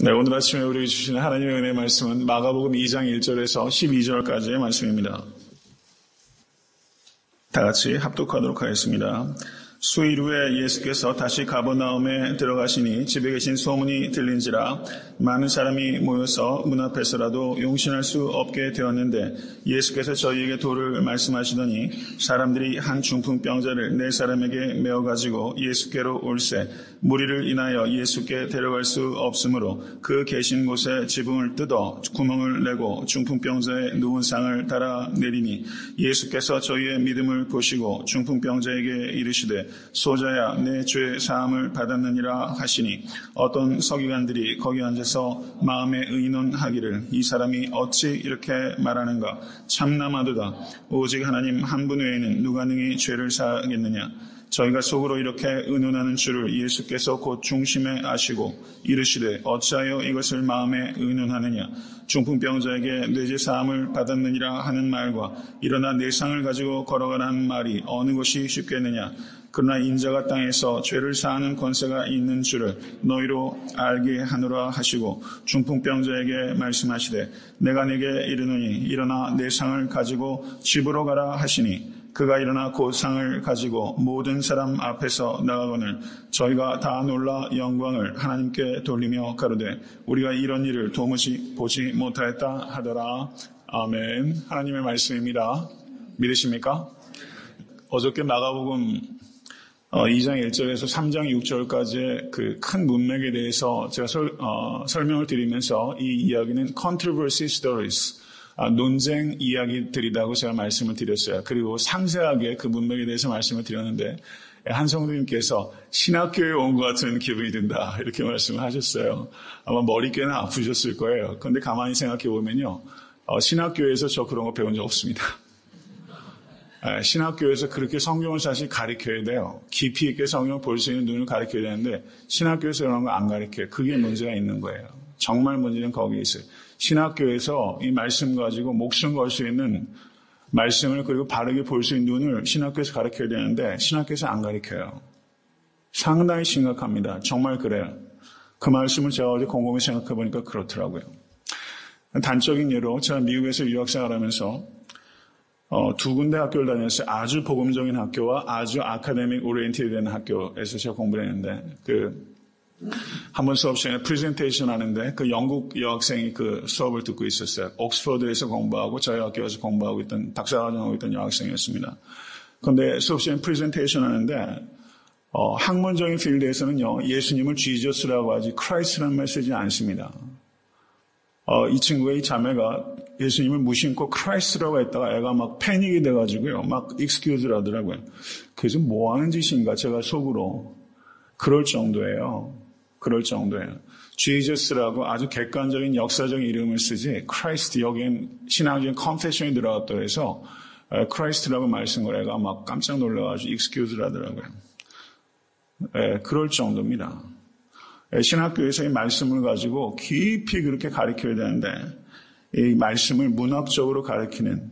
네, 오늘 아침에 우리에게 주시는 하나님의 은혜의 말씀은 마가복음 2장 1절에서 12절까지의 말씀입니다. 다 같이 합독하도록 하겠습니다. 수일 후에 예수께서 다시 가버나움에 들어가시니 집에 계신 소문이 들린지라 많은 사람이 모여서 문 앞에서라도 용신할 수 없게 되었는데 예수께서 저희에게 도를 말씀하시더니 사람들이 한 중풍병자를 네 사람에게 메어가지고 예수께로 올세 무리를 인하여 예수께 데려갈 수 없으므로 그 계신 곳에 지붕을 뜯어 구멍을 내고 중풍병자의 누운 상을 달아 내리니 예수께서 저희의 믿음을 보시고 중풍병자에게 이르시되 소자야 내 죄 사함을 받았느니라 하시니 어떤 서기관들이 거기 앉아서 마음에 의논하기를 이 사람이 어찌 이렇게 말하는가 참나마도다 오직 하나님 한 분 외에는 누가 능히 죄를 사하겠느냐 저희가 속으로 이렇게 의논하는 줄을 예수께서 곧 중심에 아시고 이르시되 어찌하여 이것을 마음에 의논하느냐 중풍병자에게 뇌제 사함을 받았느니라 하는 말과 일어나 내 상을 가지고 걸어가라는 말이 어느 것이 쉽겠느냐 그러나 인자가 땅에서 죄를 사하는 권세가 있는 줄을 너희로 알게 하노라 하시고 중풍병자에게 말씀하시되 내가 내게 이르노니 일어나 내 상을 가지고 집으로 가라 하시니 그가 일어나 그 상을 가지고 모든 사람 앞에서 나가거늘 저희가 다 놀라 영광을 하나님께 돌리며 가로되 우리가 이런 일을 도무지 보지 못하였다 하더라. 아멘. 하나님의 말씀입니다. 믿으십니까? 어저께 마가복음 2장 1절에서 3장 6절까지의 그 큰 문맥에 대해서 제가 설명을 드리면서 이 이야기는 controversy stories, 논쟁 이야기들이라고 제가 말씀을 드렸어요. 그리고 상세하게 그 문맥에 대해서 말씀을 드렸는데 한 성도님께서 신학교에 온 것 같은 기분이 든다 이렇게 말씀을 하셨어요. 아마 머리께는 아프셨을 거예요. 그런데 가만히 생각해 보면요. 신학교에서 저 그런 거 배운 적 없습니다. 신학교에서 그렇게 성경을 사실 가르쳐야 돼요. 깊이 있게 성경을 볼 수 있는 눈을 가르쳐야 되는데 신학교에서 그런 거 안 가르쳐요. 그게 문제가 있는 거예요. 정말 문제는 거기에 있어요. 신학교에서 이 말씀 가지고 목숨 걸 수 있는 말씀을 그리고 바르게 볼 수 있는 눈을 신학교에서 가르쳐야 되는데 신학교에서 안 가르쳐요. 상당히 심각합니다. 정말 그래요. 그 말씀을 제가 어제 곰곰이 생각해 보니까 그렇더라고요. 단적인 예로 제가 미국에서 유학생활하면서 두 군데 학교를 다녔어요. 아주 복음적인 학교와 아주 아카데믹 오리엔티드 된 학교에서 제가 공부를 했는데 한 번 수업 시간에 프레젠테이션 하는데 그 영국 여학생이 그 수업을 듣고 있었어요. 옥스퍼드에서 공부하고 저희 학교에서 공부하고 있던 박사과정하고 있던 여학생이었습니다. 그런데 수업 시간에 프레젠테이션 하는데 학문적인 필드에서는요. 예수님을 지저스라고 하지 크라이스트라는 말 쓰지 않습니다. 이 친구의 이 자매가 예수님을 무심코 크라이스트라고 했다가 애가 막 패닉이 돼가지고요. 막 익스큐즈를 하더라고요. 그래서 뭐 하는 짓인가 제가 속으로 그럴 정도예요. 지저스라고 아주 객관적인 역사적인 이름을 쓰지 크라이스트 여기엔 신앙적인 컨페션이 들어갔다고 해서 크라이스트라고 말씀 걸 애가 막 깜짝 놀라가지고 익스큐즈를 하더라고요. 그럴 정도입니다. 신학교에서 이 말씀을 가지고 깊이 그렇게 가르쳐야 되는데 이 말씀을 문학적으로 가르치는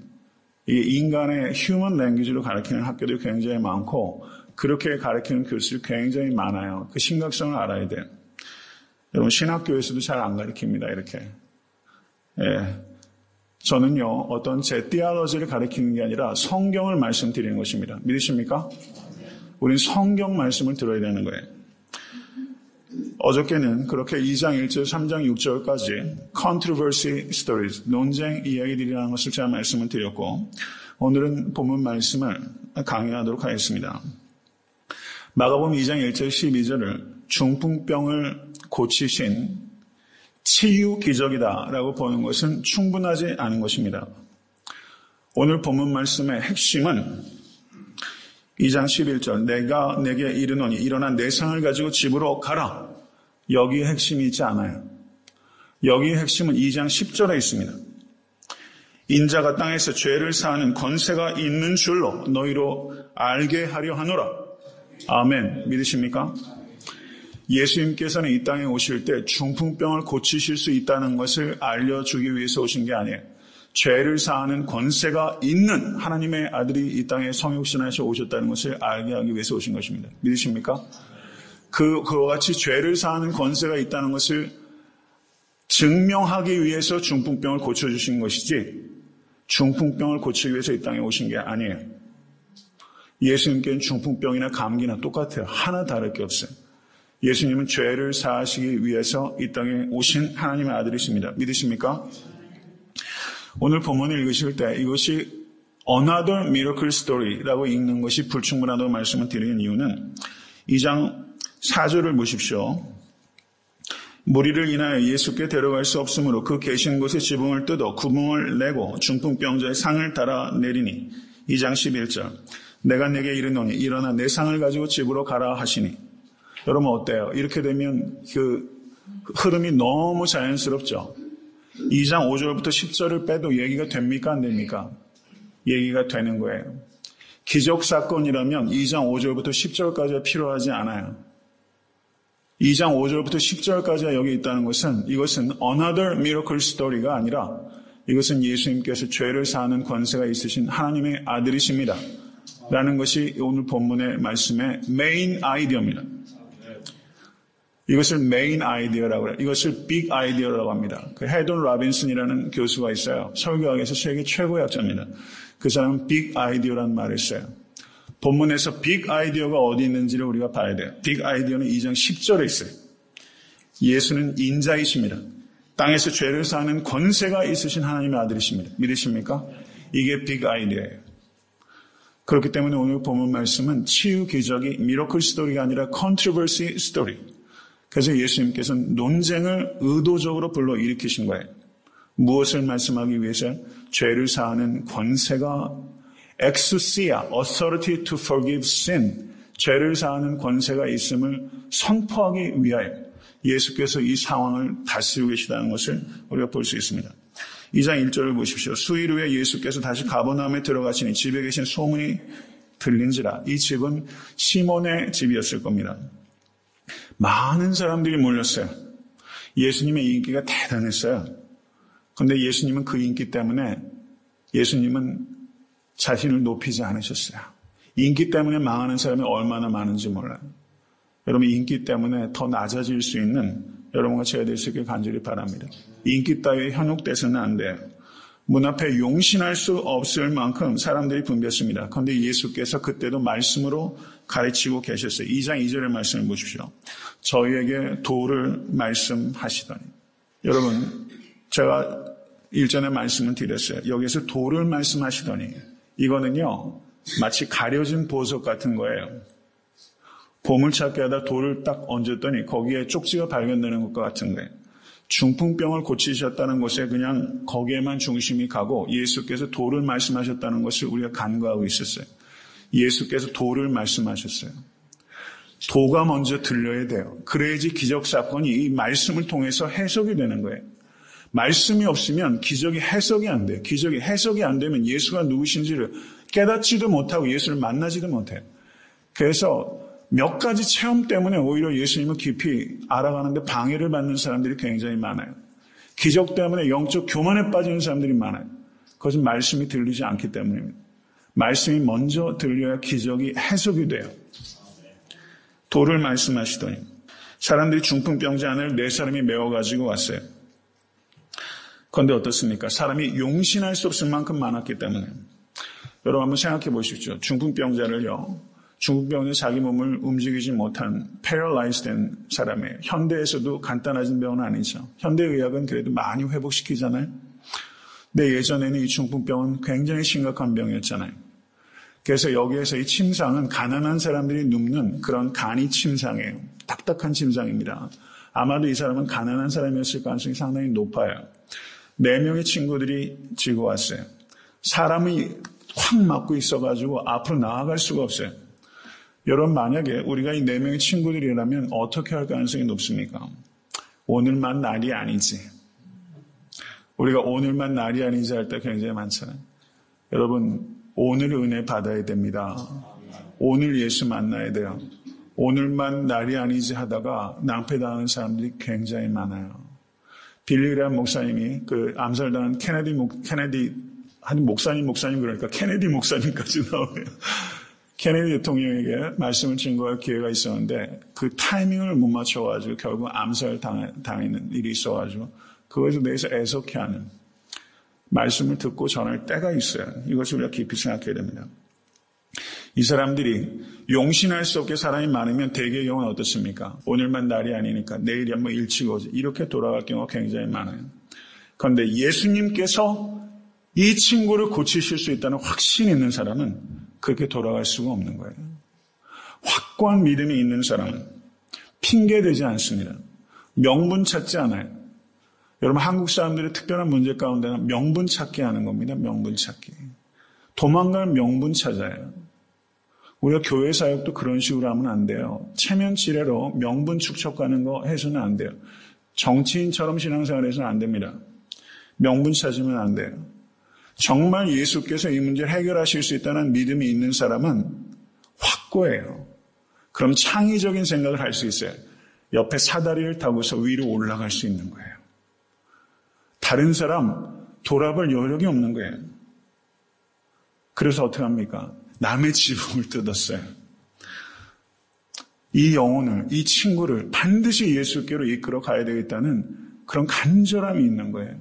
이 인간의 휴먼 랭귀지로 가르치는 학교들이 굉장히 많고 그렇게 가르치는 교수들이 굉장히 많아요. 그 심각성을 알아야 돼요. 여러분 신학교에서도 잘 안 가르칩니다. 이렇게. 저는요 어떤 제 티올로지를 가르치는 게 아니라 성경을 말씀드리는 것입니다. 믿으십니까? 우린 성경 말씀을 들어야 되는 거예요. 어저께는 그렇게 2장 1절, 3장 6절까지 controversy stories, 논쟁 이야기들이라는 것을 제가 말씀을 드렸고 오늘은 본문 말씀을 강의하도록 하겠습니다. 마가복음 2장 1절, 12절을 중풍병을 고치신 치유 기적이다라고 보는 것은 충분하지 않은 것입니다. 오늘 본문 말씀의 핵심은 2장 11절 내가 내게 이르노니 일어나 내 상을 가지고 집으로 가라. 여기에 핵심이 있지 않아요. 여기의 핵심은 2장 10절에 있습니다. 인자가 땅에서 죄를 사하는 권세가 있는 줄로 너희로 알게 하려 하노라. 아멘. 믿으십니까? 예수님께서는 이 땅에 오실 때 중풍병을 고치실 수 있다는 것을 알려주기 위해서 오신 게 아니에요. 죄를 사하는 권세가 있는 하나님의 아들이 이 땅에 성육신하셔 오셨다는 것을 알게 하기 위해서 오신 것입니다. 믿으십니까? 그와 같이 죄를 사하는 권세가 있다는 것을 증명하기 위해서 중풍병을 고쳐주신 것이지 중풍병을 고치기 위해서 이 땅에 오신 게 아니에요. 예수님께는 중풍병이나 감기나 똑같아요. 하나 다를 게 없어요. 예수님은 죄를 사하시기 위해서 이 땅에 오신 하나님의 아들이십니다. 믿으십니까? 오늘 본문을 읽으실 때 이것이 Another Miracle Story라고 읽는 것이 불충분하다고 말씀을 드리는 이유는 2장 4절을 보십시오. 무리를 인하여 예수께 데려갈 수 없으므로 그 계신 곳에 지붕을 뜯어 구멍을 내고 중풍병자의 상을 달아 내리니 2장 11절 내가 내게 이르노니 일어나 내 상을 가지고 집으로 가라 하시니 여러분 어때요? 이렇게 되면 그 흐름이 너무 자연스럽죠. 2장 5절부터 10절을 빼도 얘기가 됩니까? 안 됩니까? 얘기가 되는 거예요. 기적 사건이라면 2장 5절부터 10절까지가 필요하지 않아요. 2장 5절부터 10절까지가 여기 있다는 것은 이것은 Another Miracle Story가 아니라 이것은 예수님께서 죄를 사하는 권세가 있으신 하나님의 아들이십니다. 라는 것이 오늘 본문의 말씀의 메인 아이디어입니다. 이것을 메인 아이디어라고 해요. 이것을 빅 아이디어라고 합니다. 그 헤돈 라빈슨이라는 교수가 있어요. 설교학에서 세계 최고의 학자입니다. 그 사람은 빅 아이디어라는 말을 써요. 본문에서 빅 아이디어가 어디 있는지를 우리가 봐야 돼요. 빅 아이디어는 2장 10절에 있어요. 예수는 인자이십니다. 땅에서 죄를 사하는 권세가 있으신 하나님의 아들이십니다. 믿으십니까? 이게 빅 아이디어예요. 그렇기 때문에 오늘 본문 말씀은 치유 기적이 미러클 스토리가 아니라 컨트로버시 스토리. 그래서 예수님께서는 논쟁을 의도적으로 불러일으키신 거예요. 무엇을 말씀하기 위해서? 죄를 사하는 권세가 exousia, authority to forgive sin, 죄를 사하는 권세가 있음을 선포하기 위하여 예수께서 이 상황을 다스리고 계시다는 것을 우리가 볼 수 있습니다. 2장 1절을 보십시오. 수일 후에 예수께서 다시 가버나움에 들어가시니 집에 계신 소문이 들린지라. 이 집은 시몬의 집이었을 겁니다. 많은 사람들이 몰렸어요. 예수님의 인기가 대단했어요. 그런데 예수님은 그 인기 때문에 예수님은 자신을 높이지 않으셨어요. 인기 때문에 망하는 사람이 얼마나 많은지 몰라요. 여러분 인기 때문에 더 낮아질 수 있는 여러분과 제가 될 수 있게 간절히 바랍니다. 인기 따위에 현혹돼서는 안 돼요. 문 앞에 용신할 수 없을 만큼 사람들이 붐볐습니다. 그런데 예수께서 그때도 말씀으로 가르치고 계셨어요. 2장 2절의 말씀을 보십시오. 저희에게 도를 말씀하시더니. 여러분 제가 일전에 말씀을 드렸어요. 여기서 도를 말씀하시더니 이거는요 마치 가려진 보석 같은 거예요. 보물찾기 하다 돌을 딱 얹었더니 거기에 쪽지가 발견되는 것과 같은 거예요. 중풍병을 고치셨다는 것에 그냥 거기에만 중심이 가고 예수께서 도를 말씀하셨다는 것을 우리가 간과하고 있었어요. 예수께서 도를 말씀하셨어요. 도가 먼저 들려야 돼요. 그래야지 기적사건이 이 말씀을 통해서 해석이 되는 거예요. 말씀이 없으면 기적이 해석이 안 돼요. 기적이 해석이 안 되면 예수가 누구신지를 깨닫지도 못하고 예수를 만나지도 못해요. 그래서 몇 가지 체험 때문에 오히려 예수님을 깊이 알아가는데 방해를 받는 사람들이 굉장히 많아요. 기적 때문에 영적 교만에 빠지는 사람들이 많아요. 그것은 말씀이 들리지 않기 때문입니다. 말씀이 먼저 들려야 기적이 해석이 돼요. 도를 말씀하시더니 사람들이 중풍병자 안을 4사람이 메워가지고 왔어요. 그런데 어떻습니까? 사람이 용신할 수 없을 만큼 많았기 때문에 여러분 한번 생각해 보십시오. 중풍병자를요. 중풍병은 자기 몸을 움직이지 못한 패럴라이즈 된 사람이에요. 현대에서도 간단하진 병은 아니죠. 현대의학은 그래도 많이 회복시키잖아요. 근데 예전에는 이 중풍병은 굉장히 심각한 병이었잖아요. 그래서 여기에서 이 침상은 가난한 사람들이 눕는 그런 간이 침상이에요. 딱딱한 침상입니다. 아마도 이 사람은 가난한 사람이었을 가능성이 상당히 높아요. 4명의 친구들이 지고 왔어요. 사람이 확 막고 있어가지고 앞으로 나아갈 수가 없어요. 여러분 만약에 우리가 이 4명의 친구들이라면 어떻게 할 가능성이 높습니까? 오늘만 날이 아니지. 우리가 오늘만 날이 아니지 할 때 굉장히 많잖아요. 여러분 오늘 은혜 받아야 됩니다. 오늘 예수 만나야 돼요. 오늘만 날이 아니지 하다가 낭패당하는 사람들이 굉장히 많아요. 빌리 그레이엄 목사님이 그 암살당한 케네디 한 목사님 그러니까 케네디 목사님까지 나오네요. 케네디 대통령에게 말씀을 증거할 기회가 있었는데 그 타이밍을 못 맞춰가지고 결국 암살 당하는 일이 있어가지고 그것에 대해서 애석해하는 말씀을 듣고 전할 때가 있어요. 이것을 우리가 깊이 생각해야 됩니다. 이 사람들이 용신할 수 없게 사람이 많으면 대개의 경우는 어떻습니까? 오늘만 날이 아니니까 내일이 한번 일찍 오지. 이렇게 돌아갈 경우가 굉장히 많아요. 그런데 예수님께서 이 친구를 고치실 수 있다는 확신이 있는 사람은 그렇게 돌아갈 수가 없는 거예요. 확고한 믿음이 있는 사람은 핑계대지 않습니다. 명분 찾지 않아요. 여러분, 한국 사람들의 특별한 문제 가운데는 명분 찾기 하는 겁니다. 명분 찾기. 도망갈 명분 찾아요. 우리가 교회 사역도 그런 식으로 하면 안 돼요. 체면지레로 명분 축적하는 거 해서는 안 돼요. 정치인처럼 신앙생활해서는 안 됩니다. 명분 찾으면 안 돼요. 정말 예수께서 이 문제를 해결하실 수 있다는 믿음이 있는 사람은 확고해요. 그럼 창의적인 생각을 할 수 있어요. 옆에 사다리를 타고서 위로 올라갈 수 있는 거예요. 다른 사람 돌아볼 여력이 없는 거예요. 그래서 어떻게 합니까? 남의 지붕을 뜯었어요. 이 영혼을, 이 친구를 반드시 예수께로 이끌어 가야 되겠다는 그런 간절함이 있는 거예요.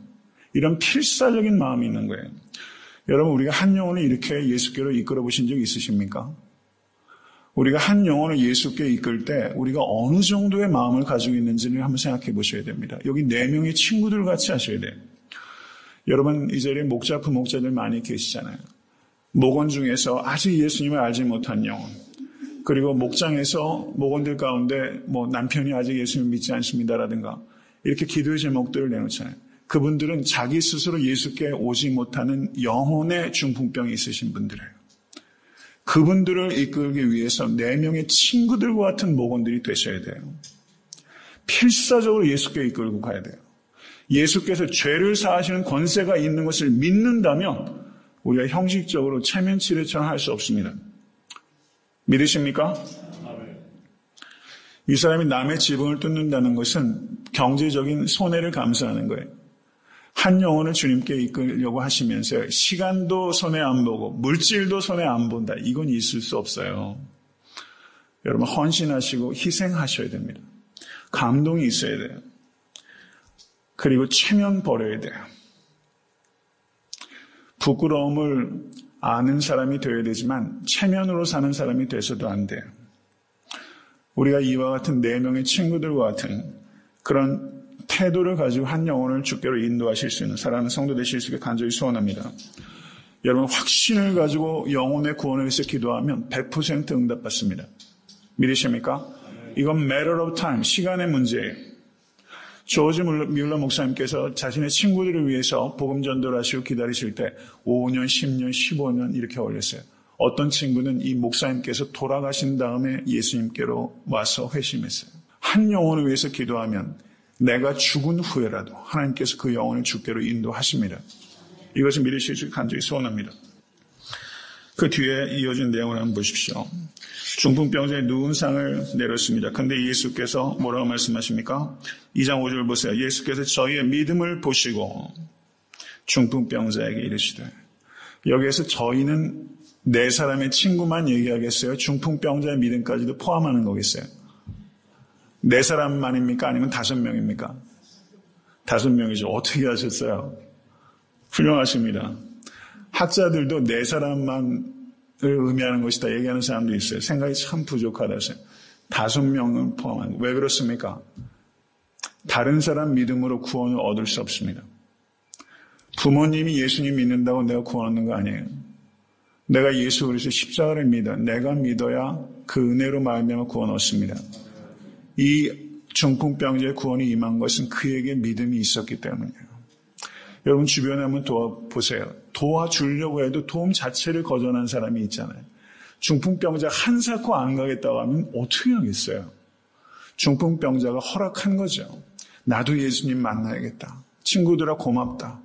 이런 필사적인 마음이 있는 거예요. 여러분, 우리가 한 영혼을 이렇게 예수께로 이끌어 보신 적 있으십니까? 우리가 한 영혼을 예수께 이끌 때 우리가 어느 정도의 마음을 가지고 있는지를 한번 생각해 보셔야 됩니다. 여기 4명의 친구들 같이 하셔야 돼요. 여러분, 이 자리에 목자, 부목자들 많이 계시잖아요. 목원 중에서 아직 예수님을 알지 못한 영혼, 그리고 목장에서 목원들 가운데 남편이 아직 예수님을 믿지 않습니다라든가 이렇게 기도의 제목들을 내놓잖아요. 그분들은 자기 스스로 예수께 오지 못하는 영혼의 중풍병이 있으신 분들이에요. 그분들을 이끌기 위해서 4명의 친구들과 같은 목원들이 되셔야 돼요. 필사적으로 예수께 이끌고 가야 돼요. 예수께서 죄를 사하시는 권세가 있는 것을 믿는다면 우리가 형식적으로 체면치레처럼 할 수 없습니다. 믿으십니까? 이 사람이 남의 지붕을 뚫는다는 것은 경제적인 손해를 감수하는 거예요. 한 영혼을 주님께 이끌려고 하시면서 시간도 손해 안 보고 물질도 손해 안 본다. 이건 있을 수 없어요. 여러분, 헌신하시고 희생하셔야 됩니다. 감동이 있어야 돼요. 그리고 체면 버려야 돼요. 부끄러움을 아는 사람이 되어야 되지만 체면으로 사는 사람이 돼서도 안 돼요. 우리가 이와 같은 4명의 친구들과 같은 그런 태도를 가지고 한 영혼을 주께로 인도하실 수 있는 사랑하는 성도 되실 수 있게 간절히 소원합니다. 여러분, 확신을 가지고 영혼의 구원을 위해서 기도하면 100% 응답받습니다. 믿으십니까? 이건 matter of time, 시간의 문제예요. 조지 뮬러 목사님께서 자신의 친구들을 위해서 복음 전도를 하시고 기다리실 때 5년, 10년, 15년 이렇게 걸렸어요. 어떤 친구는 이 목사님께서 돌아가신 다음에 예수님께로 와서 회심했어요. 한 영혼을 위해서 기도하면 내가 죽은 후에라도 하나님께서 그 영혼을 주께로 인도하십니다. 이것을 믿으실 수 있게 간절히 소원합니다. 그 뒤에 이어진 내용을 한번 보십시오. 중풍병자의 누운 상을 내렸습니다. 그런데 예수께서 뭐라고 말씀하십니까? 2장 5절 보세요. 예수께서 저희의 믿음을 보시고 중풍병자에게 이르시되, 여기에서 저희는 4사람의 친구만 얘기하겠어요? 중풍병자의 믿음까지도 포함하는 거겠어요? 4사람만입니까? 아니면 5명입니까? 5명이죠. 어떻게 하셨어요? 훌륭하십니다. 학자들도 4사람만 의미하는 것이다 얘기하는 사람도 있어요. 생각이 참 부족하다고요. 5명은 포함한. 왜 그렇습니까? 다른 사람 믿음으로 구원을 얻을 수 없습니다. 부모님이 예수님 믿는다고 내가 구원 얻는 거 아니에요. 내가 예수 그리스도 십자가를 믿어. 내가 믿어야 그 은혜로 말미암아 구원 얻습니다. 이 중풍병자의 구원이 임한 것은 그에게 믿음이 있었기 때문이에요. 여러분 주변에 한번 도와보세요. 도와주려고 해도 도움 자체를 거절하는 사람이 있잖아요. 중풍병자 한사코 안 가겠다고 하면 어떻게 하겠어요? 중풍병자가 허락한 거죠. 나도 예수님 만나야겠다. 친구들아 고맙다.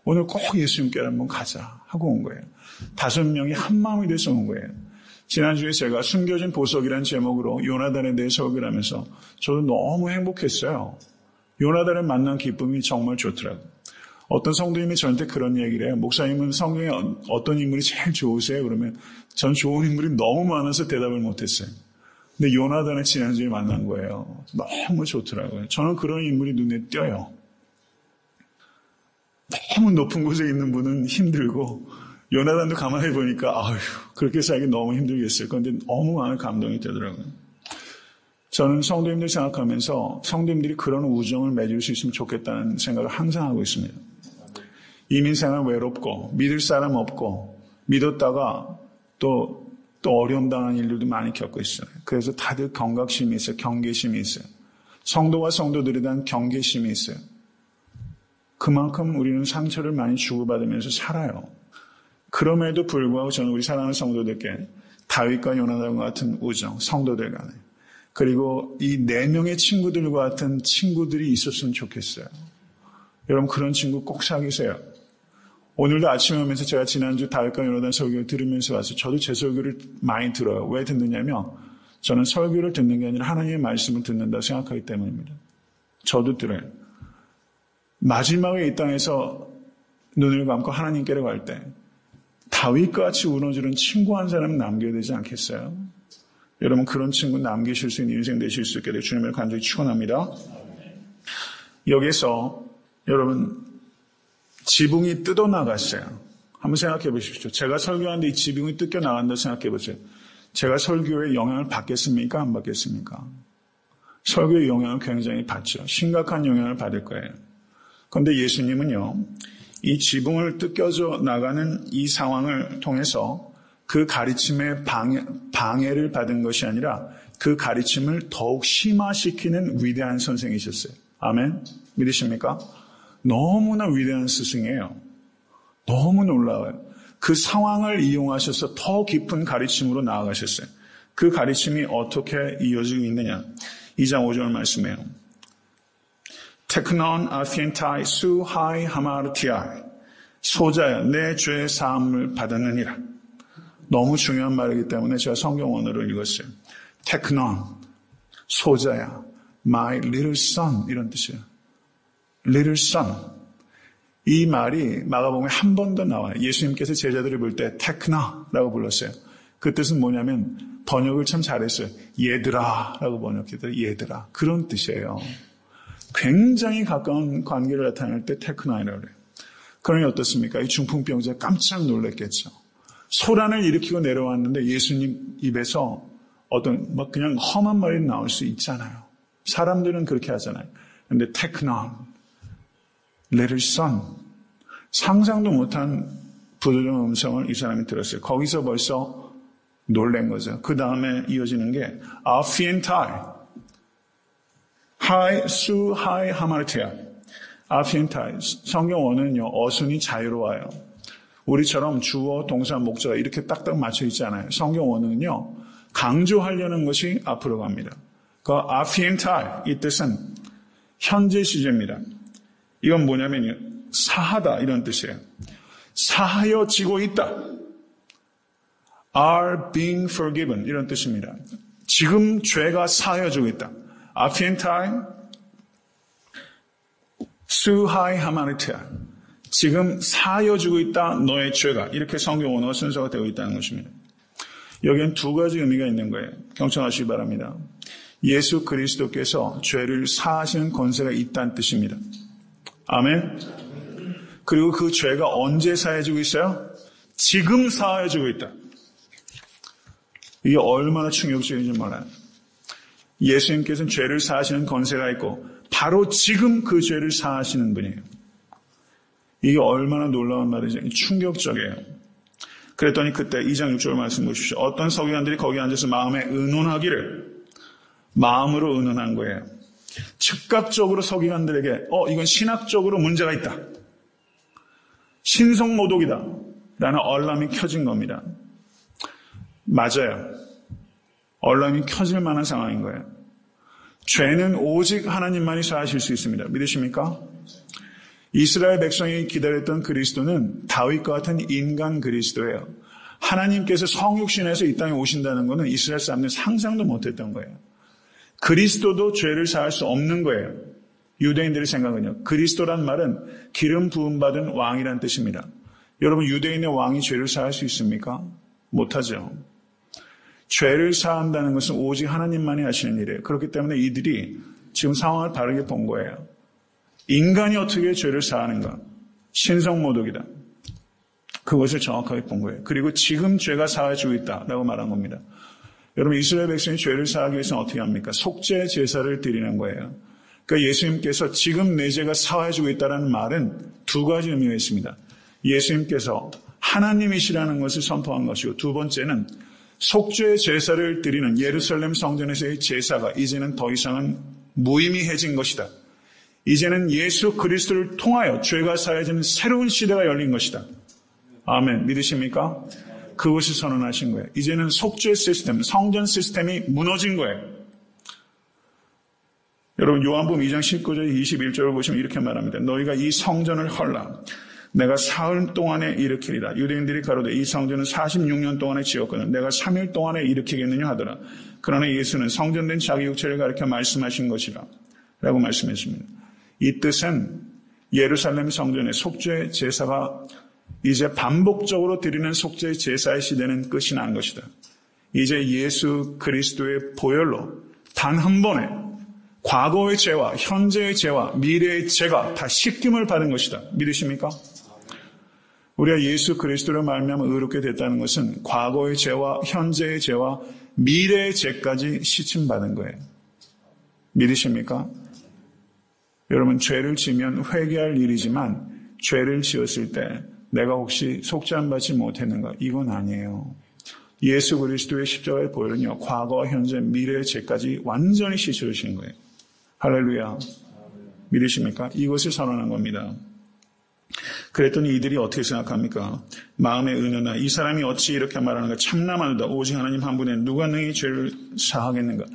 오늘 꼭 예수님께 한번 가자 하고 온 거예요. 5명이 한 마음이 돼서 온 거예요. 지난주에 제가 숨겨진 보석이라는 제목으로 요나단에 대해 설교를 하면서 저도 너무 행복했어요. 요나단을 만난 기쁨이 정말 좋더라고요. 어떤 성도님이 저한테 그런 얘기를 해요. 목사님은 성경에 어떤 인물이 제일 좋으세요? 그러면 전 좋은 인물이 너무 많아서 대답을 못했어요. 근데 요나단을 지난주에 만난 거예요. 너무 좋더라고요. 저는 그런 인물이 눈에 띄어요. 너무 높은 곳에 있는 분은 힘들고 요나단도 가만히 보니까 아휴 그렇게 살기 너무 힘들겠어요. 그런데 너무 많은 감동이 되더라고요. 저는 성도님들 생각하면서 성도님들이 그런 우정을 맺을 수 있으면 좋겠다는 생각을 항상 하고 있습니다. 이민생활 외롭고 믿을 사람 없고 믿었다가 또 어려움 당하는 일들도 많이 겪고 있어요. 그래서 다들 경각심이 있어요. 경계심이 있어요. 성도와 성도들에 대한 경계심이 있어요. 그만큼 우리는 상처를 많이 주고받으면서 살아요. 그럼에도 불구하고 저는 우리 사랑하는 성도들께 다윗과 요나단과 같은 우정, 성도들 간에 그리고 이 4명의 친구들과 같은 친구들이 있었으면 좋겠어요. 여러분 그런 친구 꼭 사귀세요. 오늘도 아침에 오면서 제가 지난주 다윗과 요나단 설교를 들으면서 와서 저도 제 설교를 많이 들어요. 왜 듣느냐면 저는 설교를 듣는 게 아니라 하나님의 말씀을 듣는다고 생각하기 때문입니다. 저도 들어요. 마지막에 이 땅에서 눈을 감고 하나님께로 갈 때 다윗과 같이 무너지는 친구 한 사람 남겨야 되지 않겠어요? 여러분 그런 친구 남기실 수 있는 인생 되실 수 있게 될 주님을 간절히 축원합니다. 여기서 여러분 지붕이 뜯어나갔어요. 한번 생각해 보십시오. 제가 설교하는데 이 지붕이 뜯겨나간다고 생각해 보세요. 제가 설교에 영향을 받겠습니까? 안 받겠습니까? 설교의 영향을 굉장히 받죠. 심각한 영향을 받을 거예요. 그런데 예수님은요. 이 지붕을 뜯겨져 나가는 이 상황을 통해서 그 가르침에 방해를 받은 것이 아니라 그 가르침을 더욱 심화시키는 위대한 선생이셨어요. 아멘? 믿으십니까? 너무나 위대한 스승이에요. 너무 놀라워요. 그 상황을 이용하셔서 더 깊은 가르침으로 나아가셨어요. 그 가르침이 어떻게 이어지고 있느냐. 2장 5절 말씀이에요. 테크논 아피엔타이 수 하이 하마르티아이 소자야 내 죄의 사함을 받았느니라. 너무 중요한 말이기 때문에 제가 성경 원어를 읽었어요. 테크논 소자야 my little son 이런 뜻이에요. little son 이 말이 마가복음에 한 번 더 나와요. 예수님께서 제자들을 부를 때 테크나라고 불렀어요. 그 뜻은 뭐냐면 번역을 참 잘했어요. 얘들아라고 번역했어요. 얘들아 그런 뜻이에요. 굉장히 가까운 관계를 나타낼 때 테크나이라고 그래요. 그러니 어떻습니까? 이 중풍병자 깜짝 놀랐겠죠. 소란을 일으키고 내려왔는데 예수님 입에서 어떤 그냥 험한 말이 나올 수 있잖아요. 사람들은 그렇게 하잖아요. 그런데 테크나 little son 상상도 못한 부드러운 음성을 이 사람이 들었어요. 거기서 벌써 놀란 거죠. 그 다음에 이어지는 게 아피엔타이 하이 수 하이 하마르티아 아피엔타이 성경 원어는요 어순이 자유로워요. 우리처럼 주어 동사 목적어 이렇게 딱딱 맞춰 있지 않아요. 성경 원어는요 강조하려는 것이 앞으로 갑니다. 그 아피엔타이 이 뜻은 현재 시제입니다. 이건 뭐냐면요 사하다 이런 뜻이에요. 사하여지고 있다. are being forgiven 이런 뜻입니다. 지금 죄가 사하여지고 있다. 아피엔타이 수하이 하마르티아 지금 사하여지고 있다. 너의 죄가 이렇게 성경 원어가 순서가 되어 있다는 것입니다. 여기엔 두 가지 의미가 있는 거예요. 경청하시기 바랍니다. 예수 그리스도께서 죄를 사하시는 권세가 있다는 뜻입니다. 아멘. 그리고 그 죄가 언제 사해지고 있어요? 지금 사해지고 있다. 이게 얼마나 충격적인지 몰라요. 예수님께서는 죄를 사하시는 권세가 있고 바로 지금 그 죄를 사하시는 분이에요. 이게 얼마나 놀라운 말이죠. 충격적이에요. 그랬더니 그때 2장 6절 말씀 보십시오. 어떤 서기관들이 거기 앉아서 마음에 의논하기를 마음으로 의논한 거예요. 즉각적으로 서기관들에게 이건 신학적으로 문제가 있다. 신성모독이다. 라는 얼람이 켜진 겁니다. 맞아요. 얼람이 켜질 만한 상황인 거예요. 죄는 오직 하나님만이 사하실 수 있습니다. 믿으십니까? 이스라엘 백성이 기다렸던 그리스도는 다윗과 같은 인간 그리스도예요. 하나님께서 성육신에서 이 땅에 오신다는 것은 이스라엘 사람들은 상상도 못했던 거예요. 그리스도도 죄를 사할 수 없는 거예요. 유대인들의 생각은요. 그리스도란 말은 기름 부음 받은 왕이란 뜻입니다. 여러분 유대인의 왕이 죄를 사할 수 있습니까? 못하죠. 죄를 사한다는 것은 오직 하나님만이 하시는 일이에요. 그렇기 때문에 이들이 지금 상황을 바르게 본 거예요. 인간이 어떻게 죄를 사하는가? 신성모독이다. 그것을 정확하게 본 거예요. 그리고 지금 죄가 사해지고 있다라고 말한 겁니다. 여러분, 이스라엘 백성이 죄를 사하기 위해서는 어떻게 합니까? 속죄 제사를 드리는 거예요. 그러니까 예수님께서 지금 내 죄가 사해지고 있다는 말은 두 가지 의미가 있습니다. 예수님께서 하나님이시라는 것을 선포한 것이고, 두 번째는 속죄 제사를 드리는 예루살렘 성전에서의 제사가 이제는 더 이상은 무의미해진 것이다. 이제는 예수 그리스도를 통하여 죄가 사해지는 새로운 시대가 열린 것이다. 아멘. 믿으십니까? 그것을 선언하신 거예요. 이제는 속죄 시스템, 성전 시스템이 무너진 거예요. 여러분, 요한복음 2장 19절 21절을 보시면 이렇게 말합니다. 너희가 이 성전을 헐라. 내가 사흘 동안에 일으키리라. 유대인들이 가로되 이 성전은 46년 동안에 지었거든 내가 3일 동안에 일으키겠느냐 하더라. 그러나 예수는 성전된 자기 육체를 가리켜 말씀하신 것이라 라고 말씀했습니다. 이 뜻은 예루살렘 성전의 속죄 제사가 이제 반복적으로 드리는 속죄 제사의 시대는 끝이 난 것이다. 이제 예수 그리스도의 보혈로 단 한 번에 과거의 죄와 현재의 죄와 미래의 죄가 다 씻김을 받은 것이다. 믿으십니까? 우리가 예수 그리스도로 말미암아 의롭게 됐다는 것은 과거의 죄와 현재의 죄와 미래의 죄까지 씻김받은 거예요. 믿으십니까? 여러분, 죄를 지면 회개할 일이지만 죄를 지었을 때 내가 혹시 속죄함 받지 못했는가? 이건 아니에요. 예수 그리스도의 십자가의 보혈은요, 과거와 현재, 미래의 죄까지 완전히 씻어주신 거예요. 할렐루야. 믿으십니까? 이것을 선언한 겁니다. 그랬더니 이들이 어떻게 생각합니까? 마음의 은혜나 이 사람이 어찌 이렇게 말하는가? 참나마누다. 오직 하나님 한 분에 누가 능히 죄를 사하겠는가?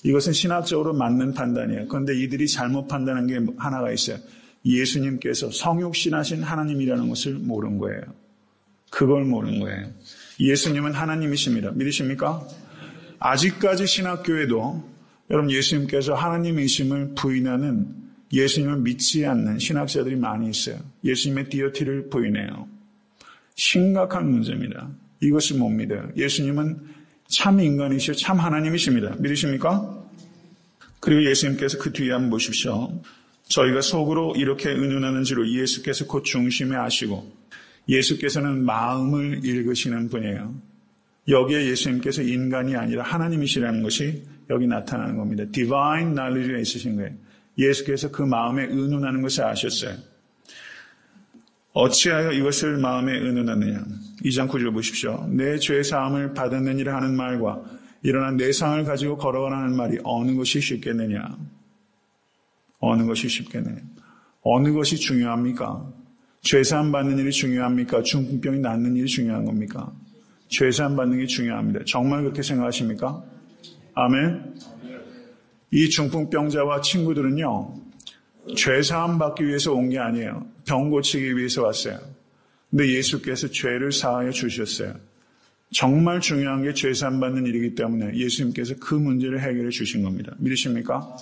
이것은 신학적으로 맞는 판단이에요. 그런데 이들이 잘못 판단한 게 하나가 있어요. 예수님께서 성육신하신 하나님이라는 것을 모른 거예요. 그걸 모른 거예요. 예수님은 하나님이십니다. 믿으십니까? 아직까지 신학교에도 여러분, 예수님께서 하나님이심을 부인하는, 예수님을 믿지 않는 신학자들이 많이 있어요. 예수님의 디어티를 부인해요. 심각한 문제입니다. 이것을 못 믿어요. 예수님은 참 인간이시오, 참 하나님이십니다. 믿으십니까? 그리고 예수님께서 그 뒤에 한번 보십시오. 저희가 속으로 이렇게 의논하는지로 예수께서 곧 중심에 아시고, 예수께서는 마음을 읽으시는 분이에요. 여기에 예수님께서 인간이 아니라 하나님이시라는 것이 여기 나타나는 겁니다. Divine knowledge가 있으신 거예요. 예수께서 그 마음에 의논하는 것을 아셨어요. 어찌하여 이것을 마음에 의논하느냐. 2장 9절 보십시오. 내 죄사함을 받았느니라 하는 말과 일어나 내 상을 가지고 걸어가라는 말이 어느 것이 쉽겠느냐. 어느 것이 쉽겠느냐. 어느 것이 중요합니까? 죄사함 받는 일이 중요합니까? 중풍병이 낫는 일이 중요한 겁니까? 죄사함 받는 게 중요합니다. 정말 그렇게 생각하십니까? 아멘. 이 중풍병자와 친구들은요, 죄사함 받기 위해서 온 게 아니에요. 병 고치기 위해서 왔어요. 근데 예수께서 죄를 사하여 주셨어요. 정말 중요한 게 죄사함 받는 일이기 때문에 예수님께서 그 문제를 해결해 주신 겁니다. 믿으십니까?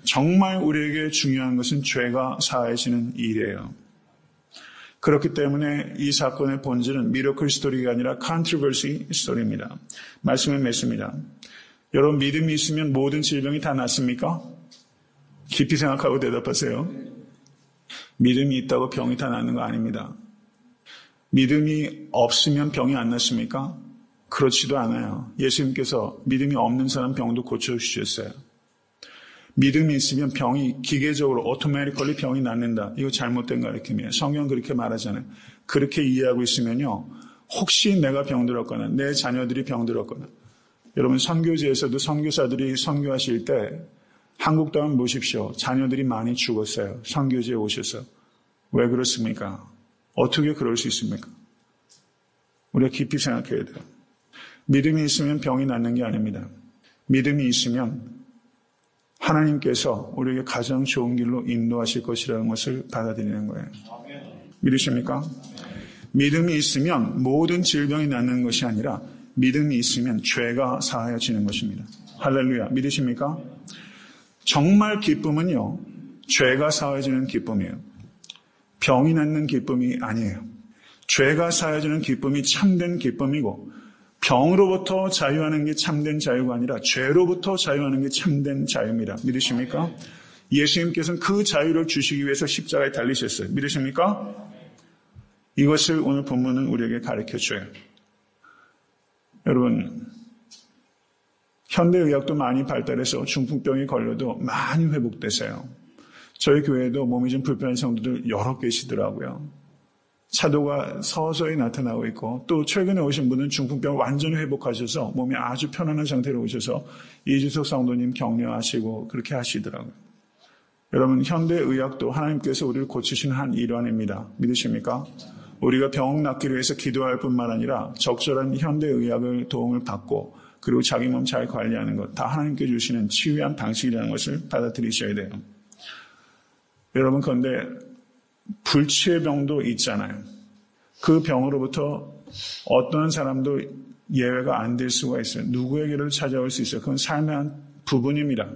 정말 우리에게 중요한 것은 죄가 사해지는 일이에요. 그렇기 때문에 이 사건의 본질은 미러클 스토리가 아니라 컨트로버시 스토리입니다. 말씀을 맺습니다. 여러분, 믿음이 있으면 모든 질병이 다 낫습니까? 깊이 생각하고 대답하세요. 믿음이 있다고 병이 다 낫는 거 아닙니다. 믿음이 없으면 병이 안 낫습니까? 그렇지도 않아요. 예수님께서 믿음이 없는 사람 병도 고쳐주셨어요. 믿음이 있으면 병이 기계적으로 오토매티컬리 병이 낫는다. 이거 잘못된 가르침이에요. 성경은 그렇게 말하잖아요. 그렇게 이해하고 있으면요, 혹시 내가 병들었거나 내 자녀들이 병들었거나, 여러분, 선교지에서도 선교사들이 선교하실 때 한국도 한번 보십시오. 자녀들이 많이 죽었어요. 선교지에 오셔서. 왜 그렇습니까? 어떻게 그럴 수 있습니까? 우리가 깊이 생각해야 돼요. 믿음이 있으면 병이 낫는 게 아닙니다. 믿음이 있으면 하나님께서 우리에게 가장 좋은 길로 인도하실 것이라는 것을 받아들이는 거예요. 믿으십니까? 믿음이 있으면 모든 질병이 낫는 것이 아니라 믿음이 있으면 죄가 사하여지는 것입니다. 할렐루야. 믿으십니까? 정말 기쁨은요, 죄가 사하여지는 기쁨이에요. 병이 낫는 기쁨이 아니에요. 죄가 사하여지는 기쁨이 참된 기쁨이고, 병으로부터 자유하는 게 참된 자유가 아니라 죄로부터 자유하는 게 참된 자유입니다. 믿으십니까? 예수님께서는 그 자유를 주시기 위해서 십자가에 달리셨어요. 믿으십니까? 이것을 오늘 본문은 우리에게 가르쳐줘요. 여러분, 현대의학도 많이 발달해서 중풍병이 걸려도 많이 회복되세요. 저희 교회에도 몸이 좀 불편한 성도들 여러 계시더라고요. 차도가 서서히 나타나고 있고, 또 최근에 오신 분은 중풍병을 완전히 회복하셔서 몸이 아주 편안한 상태로 오셔서 이주석 성도님 격려하시고 그렇게 하시더라고요. 여러분, 현대의학도 하나님께서 우리를 고치시는 한 일환입니다. 믿으십니까? 우리가 병 낫기를 위해서 기도할 뿐만 아니라 적절한 현대의학을 도움을 받고, 그리고 자기 몸 잘 관리하는 것, 다 하나님께 주시는 치유한 방식이라는 것을 받아들이셔야 돼요. 여러분, 그런데 불치의 병도 있잖아요. 그 병으로부터 어떤 사람도 예외가 안 될 수가 있어요. 누구에게도 찾아올 수 있어요. 그건 삶의 한 부분입니다.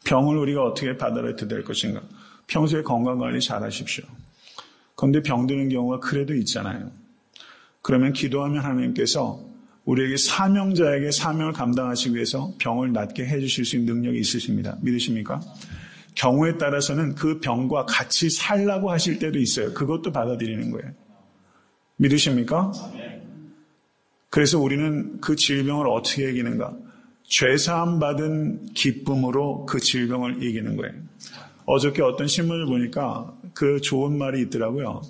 병을 우리가 어떻게 받아들여야 될 것인가? 평소에 건강관리 잘 하십시오. 그런데 병드는 경우가 그래도 있잖아요. 그러면 기도하면 하나님께서 우리에게 사명자에게 사명을 감당하시기 위해서 병을 낫게 해주실 수 있는 능력이 있으십니다. 믿으십니까? 경우에 따라서는 그 병과 같이 살라고 하실 때도 있어요. 그것도 받아들이는 거예요. 믿으십니까? 그래서 우리는 그 질병을 어떻게 이기는가? 죄사함 받은 기쁨으로 그 질병을 이기는 거예요. 어저께 어떤 신문을 보니까 그 좋은 말이 있더라고요.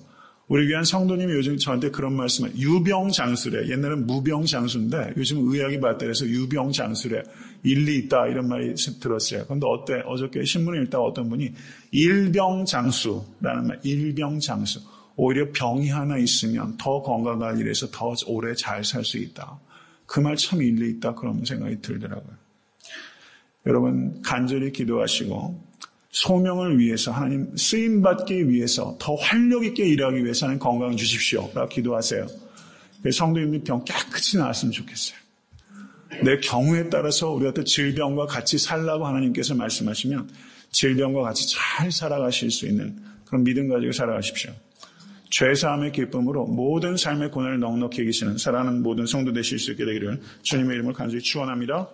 우리 귀한 성도님이 요즘 저한테 그런 말씀을, 유병장수래. 옛날엔 무병장수인데 요즘 의학이 발달해서 유병장수래. 일리 있다 이런 말이 들었어요. 그런데 어저께 신문을 읽다가 어떤 분이 일병장수라는 말, 일병장수. 오히려 병이 하나 있으면 더 건강관리를 해서 더 오래 잘 살 수 있다. 그 말 참 일리 있다 그런 생각이 들더라고요. 여러분, 간절히 기도하시고 소명을 위해서, 하나님 쓰임받기 위해서 더 활력 있게 일하기 위해서는 건강 주십시오 라고 기도하세요. 성도님들 병 깨끗이 나았으면 좋겠어요. 내 경우에 따라서 우리가 질병과 같이 살라고 하나님께서 말씀하시면 질병과 같이 잘 살아가실 수 있는 그런 믿음 가지고 살아가십시오. 죄사함의 기쁨으로 모든 삶의 고난을 넉넉히 이기시는 사랑하는 모든 성도 되실 수 있게 되기를 주님의 이름을 간절히 축원합니다.